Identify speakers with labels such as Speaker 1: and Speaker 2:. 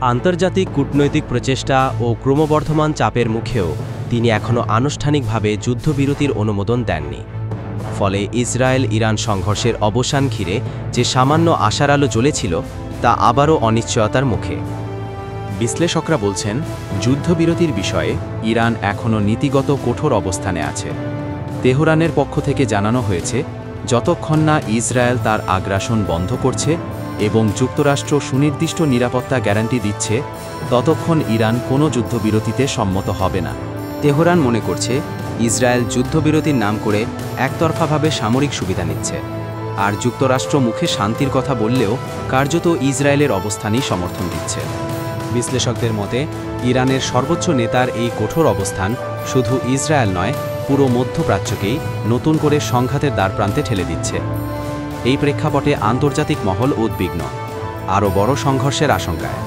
Speaker 1: আন্তর্জাতিক কূটনৈতিক প্রচেষ্টা ও ক্রমবর্ধমান চাপের মুখেও তিনি এখনও আনুষ্ঠানিকভাবে যুদ্ধবিরতির অনুমোদন দেননি। ফলে ইসরায়েল ইরান সংঘর্ষের অবসান ঘিরে যে সামান্য আশার আলো জ্বলেছিল তা আবারও অনিশ্চয়তার মুখে।
Speaker 2: বিশ্লেষকরা বলছেন, যুদ্ধবিরতির বিষয়ে ইরান এখনও নীতিগত কঠোর অবস্থানে আছে। তেহরানের পক্ষ থেকে জানানো হয়েছে, যতক্ষণ না ইসরায়েল তার আগ্রাসন বন্ধ করছে এবং যুক্তরাষ্ট্র সুনির্দিষ্ট নিরাপত্তা গ্যারান্টি দিচ্ছে, ততক্ষণ ইরান কোনো যুদ্ধবিরতিতে সম্মত হবে না।
Speaker 1: তেহরান মনে করছে ইসরায়েল যুদ্ধবিরতির নাম করে একতরফাভাবে সামরিক সুবিধা নিচ্ছে, আর যুক্তরাষ্ট্র মুখে শান্তির কথা বললেও কার্যত ইসরায়েলের অবস্থানই সমর্থন দিচ্ছে। বিশ্লেষকদের মতে ইরানের সর্বোচ্চ নেতার এই কঠোর অবস্থান শুধু ইসরায়েল নয়, পুরো মধ্যপ্রাচ্যকেই নতুন করে সংঘাতের দ্বারপ্রান্তে ঠেলে দিচ্ছে। এই প্রেক্ষাপটে আন্তর্জাতিক মহল উদ্বিগ্ন, আরও বড় সংঘর্ষের আশঙ্কায়।